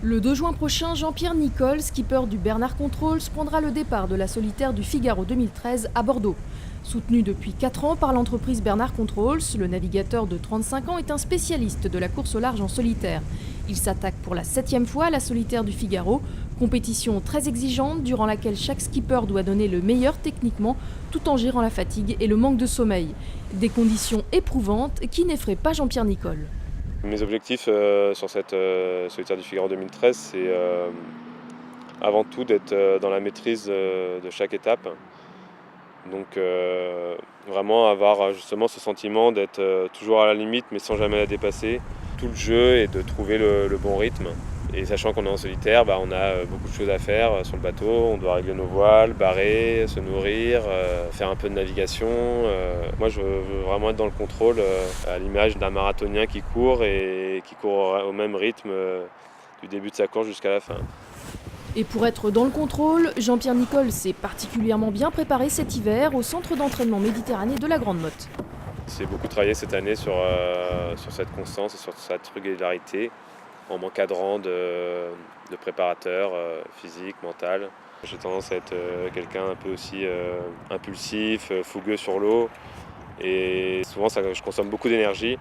Le 2 juin prochain, Jean-Pierre Nicol, skipper du Bernard Controls, prendra le départ de la solitaire du Figaro 2013 à Bordeaux. Soutenu depuis 4 ans par l'entreprise Bernard Controls, le navigateur de 35 ans est un spécialiste de la course au large en solitaire. Il s'attaque pour la 7e fois à la solitaire du Figaro, compétition très exigeante durant laquelle chaque skipper doit donner le meilleur techniquement tout en gérant la fatigue et le manque de sommeil. Des conditions éprouvantes qui n'effraient pas Jean-Pierre Nicol. Mes objectifs sur cette solitaire du Figaro 2013, c'est avant tout d'être dans la maîtrise de chaque étape. Donc vraiment avoir justement ce sentiment d'être toujours à la limite mais sans jamais la dépasser. Tout le jeu et de trouver le bon rythme. Et sachant qu'on est en solitaire, on a beaucoup de choses à faire sur le bateau. On doit régler nos voiles, barrer, se nourrir, faire un peu de navigation. Moi, je veux vraiment être dans le contrôle, à l'image d'un marathonien qui court et qui court au même rythme du début de sa course jusqu'à la fin. Et pour être dans le contrôle, Jean-Pierre Nicol s'est particulièrement bien préparé cet hiver au centre d'entraînement Méditerranée de la Grande Motte. J'ai beaucoup travaillé cette année sur cette constance et sur cette régularité, en m'encadrant de préparateur physique, mental. J'ai tendance à être quelqu'un un peu aussi impulsif, fougueux sur l'eau. Et souvent, je consomme beaucoup d'énergie.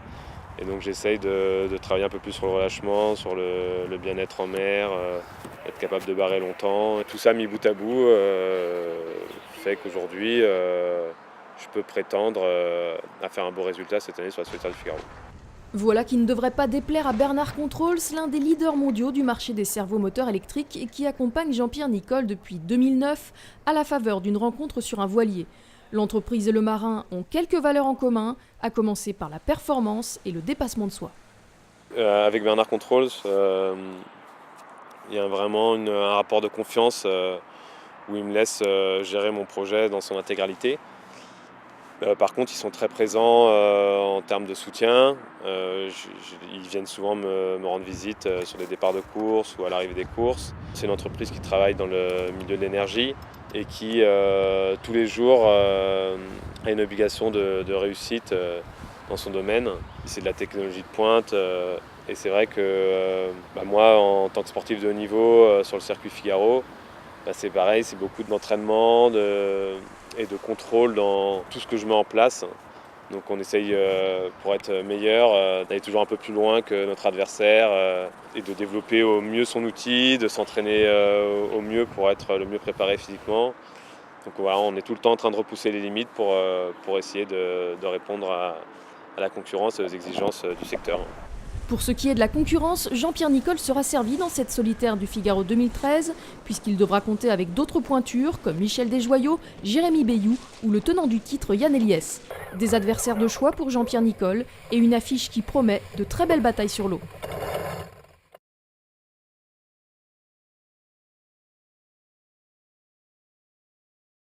Et donc j'essaye de travailler un peu plus sur le relâchement, sur le bien-être en mer, être capable de barrer longtemps. Et tout ça mis bout à bout fait qu'aujourd'hui, je peux prétendre à faire un beau résultat cette année sur la solitaire du Figaro. Voilà qui ne devrait pas déplaire à Bernard Controls, l'un des leaders mondiaux du marché des servomoteurs électriques et qui accompagne Jean-Pierre Nicol depuis 2009 à la faveur d'une rencontre sur un voilier. L'entreprise et le marin ont quelques valeurs en commun, à commencer par la performance et le dépassement de soi. Avec Bernard Controls, il y a vraiment un rapport de confiance où il me laisse gérer mon projet dans son intégralité. Par contre, ils sont très présents en termes de soutien. Ils viennent souvent me rendre visite sur des départs de course ou à l'arrivée des courses. C'est une entreprise qui travaille dans le milieu de l'énergie et qui, tous les jours, a une obligation de réussite dans son domaine. C'est de la technologie de pointe. Et c'est vrai que moi, en tant que sportif de haut niveau sur le circuit Figaro, c'est pareil, c'est beaucoup d'entraînement et de contrôle dans tout ce que je mets en place. Donc on essaye, pour être meilleur, d'aller toujours un peu plus loin que notre adversaire et de développer au mieux son outil, de s'entraîner au mieux pour être le mieux préparé physiquement. Donc voilà, on est tout le temps en train de repousser les limites pour essayer de répondre à la concurrence et aux exigences du secteur. Pour ce qui est de la concurrence, Jean-Pierre Nicol sera servi dans cette solitaire du Figaro 2013, puisqu'il devra compter avec d'autres pointures comme Michel Desjoyaux, Jérémy Bayou ou le tenant du titre Yann Eliès. Des adversaires de choix pour Jean-Pierre Nicol et une affiche qui promet de très belles batailles sur l'eau.